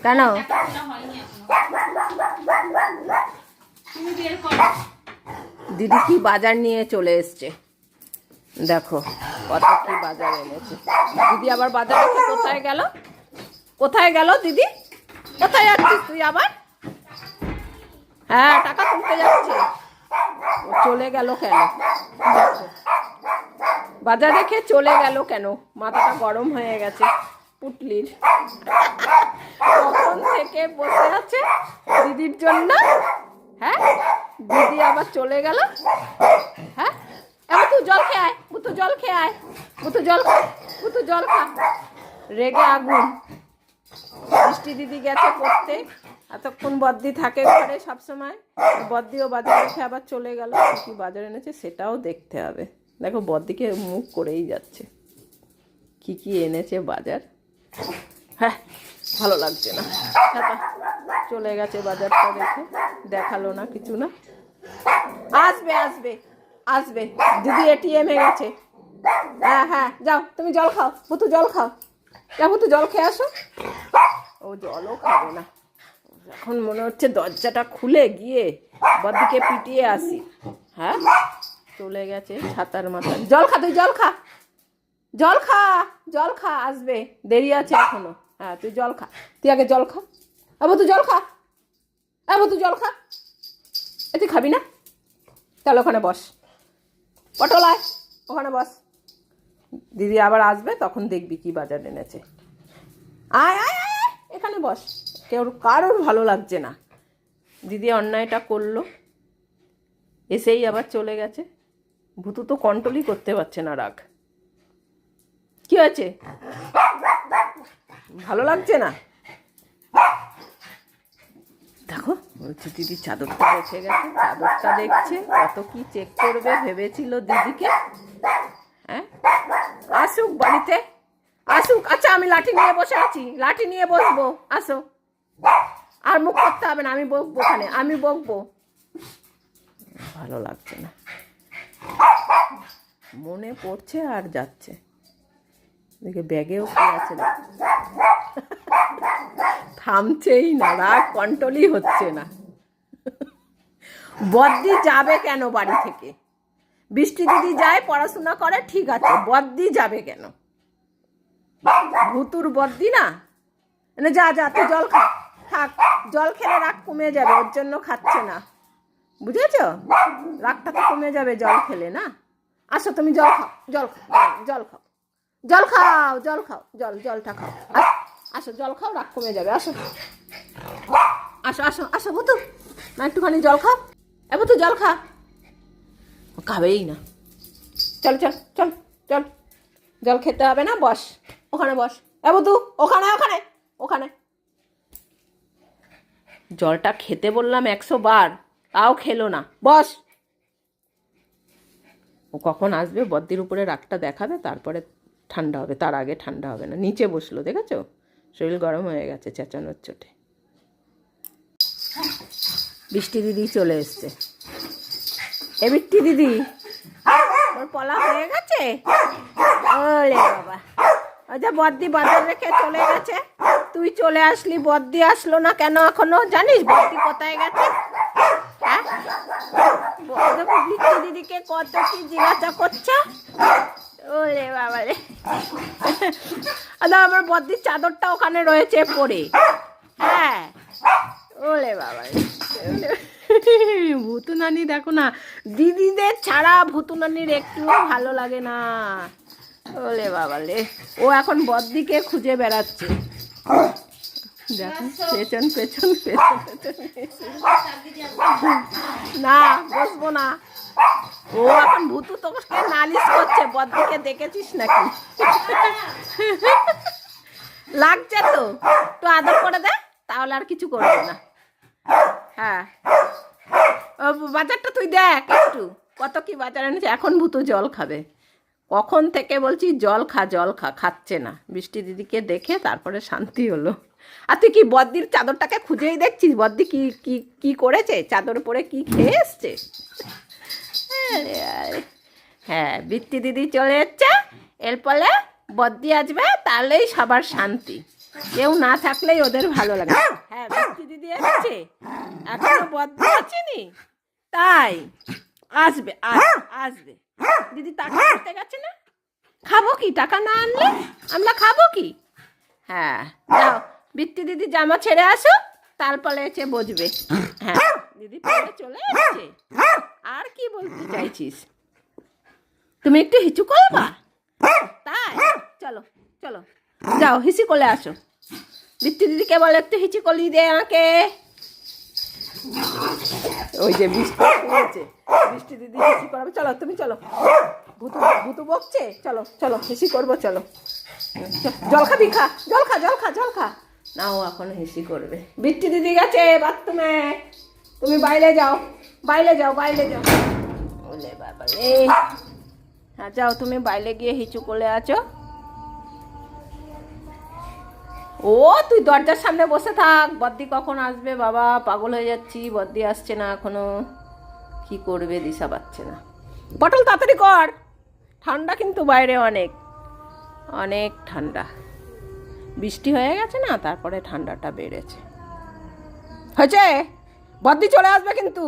কেন? দিদি কি বাজার নিয়ে চলে এসছে দেখো, কত কি বাজার এনেছে দিদি। আবার বাজার রেখে কোথায় গেল? কোথায় গেল দিদি? কোথায় যাচ্ছিস তুই আবার? হ্যাঁ, টাকা তুলতে যাচ্ছে। চলে গেল কেন? বাজার রেখে চলে গেল কেন? মাথাটা গরম হয়ে গেছে পুটলির। কখন থেকে বসে আছে দিদির জন্য। হ্যাঁ, দিদি আবার চলে গেল। হ্যাঁ, এবার তুই জল খেয়ে আয়, বুতু জল খেয়ে আয়, বুতু জল খা, বুতু জল খা। রেগে আগুন। বৃষ্টি দিদি গেছে পড়তে, এতক্ষণ বদ্দি থাকে ঘরে সবসময়। বদ্দিও বাজার রেখে আবার চলে গেল। কি বাজার এনেছে সেটাও দেখতে হবে। দেখো বদ্দিকে মুখ করেই যাচ্ছে। কি কি এনেছে বাজার। হ্যাঁ, ভালো লাগছে না। চলে গেছে বাজারটা রেখে, দেখালো না কিছু না। আসবে আসবে আসবে, দিদি এটিএমে গেছে। হ্যাঁ হ্যাঁ, যাও তুমি জল খাও, বুতু জল খাও, যাও বুতু জল খেয়ে আসো। ও জলও খাবে না। এখন মনে হচ্ছে দরজাটা খুলে গিয়ে বদ্দিকে পিটিয়ে আসি। হ্যাঁ, চলে গেছে ছাতার মাথায়। জল খা, তুই জল খা, জল খা, জল খা, আসবে, দেরি আছে এখনো। হ্যাঁ, তুই জল খা, তুই আগে জল খা। আবু তুই জল খা, আবু তুই জল খা। তুই খাবি না? চল ওখানে বস, পটল আয়, ওখানে বস। দিদি আবার আসবে, তখন দেখবি কি বাজার এনেছে। আয় আয় আয়, এখানে বস। কারোর ভালো লাগছে না। দিদি অন্যায়টা করলো, এসেই আবার চলে গেছে। ভূতু তো কন্ট্রোলই করতে পারছে না রাগ। কি হয়েছে? ভালো লাগছে না? দেখো, বলছে দিদি চাদরটা বেছে গেছে, চাদরটা দেখছে, কত কি চেক করবে ভেবেছিল দিদিকে। হ্যাঁ, আসুক বাড়িতে, আসুক। আচ্ছা, আমি লাঠি নিয়ে বসে আছি, লাঠি নিয়ে বসবো, আসো। আর মুখ করতে হবে না, আমি বকবো ওখানে, আমি বকবো। ভালো লাগছে না, মনে পড়ছে আর যাচ্ছে। দেখে ব্যাগেও কি আছে, থামছেই না, রাগ কন্ট্রোলই হচ্ছে না। বদ্দি যাবে কেন বাড়ি থেকে? বৃষ্টি দিদি যায়, পড়াশোনা করে, ঠিক আছে, বদ্দি যাবে কেন? ভুতুর বদ্দি না। যা যা, তুই জল খা, থাক, জল খেলে রাগ কমে যাবে, ওর জন্য খাচ্ছে না, বুঝেছ? রাগটা তো কমে যাবে জল খেলে না। আসো তুমি জল খাও, জল খাও, জল খাও, জল খাও, জল খাও, জলটা খাও। আসো জল খাও, রাগ কমে যাবে। আসো আসো আসো আসো বুতু, না একটুখানি জল খাও। এ বুতু জল খা। খাবেই না। চল চল চল চল, জল খেতে হবে না, বস ওখানে বস। এ বুতু, ওখানে ওখানে ওখানে। জলটা খেতে বললাম 100 বার, তাও খেলো না, বস। ও কখন আসবে বদ্দির উপরে রাগটা দেখাবে, তারপরে ঠান্ডা হবে, তার আগে ঠান্ডা হবে না। নিচে বসলো, দেখেছো? শরীর গরম হয়ে গেছে চেঁচানোর চোটে। বৃষ্টি দিদি চলে এসছে। এ বৃষ্টি দিদি, ওর পলা হয়ে গেছে? ওরে বাবা, ওই যে বদ্দি বাজার রেখে চলে গেছে, তুই চলে আসলি, বদ্দি আসলো না কেন এখনো? জানিস বদ্দি কোথায় গেছে? হ্যাঁ, বৃষ্টি দিদিকে কত কি জিজ্ঞাসা করছে। ওরে বাবা রে, আমার বদ্দির চাদরটা ওখানে রয়েছে পড়ে। হ্যাঁ, ওরে বাবা রে, ভুতু নানি দেখো না, দিদিদের ছাড়া ভুতু নানির একটুও ভালো লাগে না। ওরে বাবা রে, ও এখন বদ্দিকে খুঁজে বেড়াচ্ছে। দেখো, পেছন পেছন পেছন পেছন। না, বসবো না। ও এখন ভুতু তোকে নালিশ করছে, বদ্দিকে দেখেছিস নাকি? লাগছে তো, একটু আদর করে দে, তাহলে আর কিছু করবে না। হ্যাঁ, বাজারটা তুই দেখ একটু, কত কি বাজার এনেছে। এখন ভুতু জল খাবে, কখন থেকে বলছি জল খা, জল খা, খাচ্ছে না। বৃষ্টি দিদিকে দেখে তারপরে শান্তি হলো। আর তুই কি বদ্দির চাদরটাকে খুঁজেই দেখছিস? বদ্দি কি কি কি করেছে, চাদর পরে কি খেয়ে এসছে? হ্যাঁ, বৃষ্টি দিদি চলে যাচ্ছে, এরপরে বদ্দি আসবে, তাহলেই সবার শান্তি। কেউ না থাকলেই ওদের ভালো লাগে। হ্যাঁ, বৃষ্টি দিদি এসেছে, এখনো বদ্দি আছেনি, তাই আসবে আসবে আসবে। দিদি টাকা করতে গেছে না, খাবো কি টাকা না আনলে, আমরা খাবো কি? হ্যাঁ যাও, বৃত্তি দিদি জামা ছেড়ে আসো, তারপরে এসে বসবে। হ্যাঁ, দিদি পরে চলে এসছে, আর কি বলতে চাইছিস? তুমি একটু হিচু করবা, তাই চলো চলো যাও হিসি করে আসো। বৃত্তি দিদিকে বলে একটু হিচি করলি দে আমাকে। ওই যে বৃষ্টি হয়েছে, বৃষ্টি দিদি হিসি করাবে, চলো তুমি চলো। ভুতু ভুতু বকছে, চলো চলো হিসি করবো, চলো। জল খাবি, খা জল খা, জল খা, জল খা। না, ও এখন হিসি করবে। বৃষ্টি দিদি গেছে বাথরুমে, তুমি বাইরে যাও, বাইরে যাও, বাইরে যাও। বলে বাবা রে, হ্যাঁ যাও তুমি বাইরে গিয়ে হিচু করে আছো। ও তুই দরজার সামনে বসে থাক, বদ্দি কখন আসবে বাবা, পাগল হয়ে যাচ্ছি, বদ্দি আসছে না এখনো, কি করবে দিশা পাচ্ছে না। পটল তাড়াতাড়ি কর, ঠান্ডা কিন্তু বাইরে অনেক অনেক ঠান্ডা, বৃষ্টি হয়ে গেছে না, তারপরে ঠান্ডাটা বেড়েছে। হয়েছে, বদ্দি চলে আসবে কিন্তু।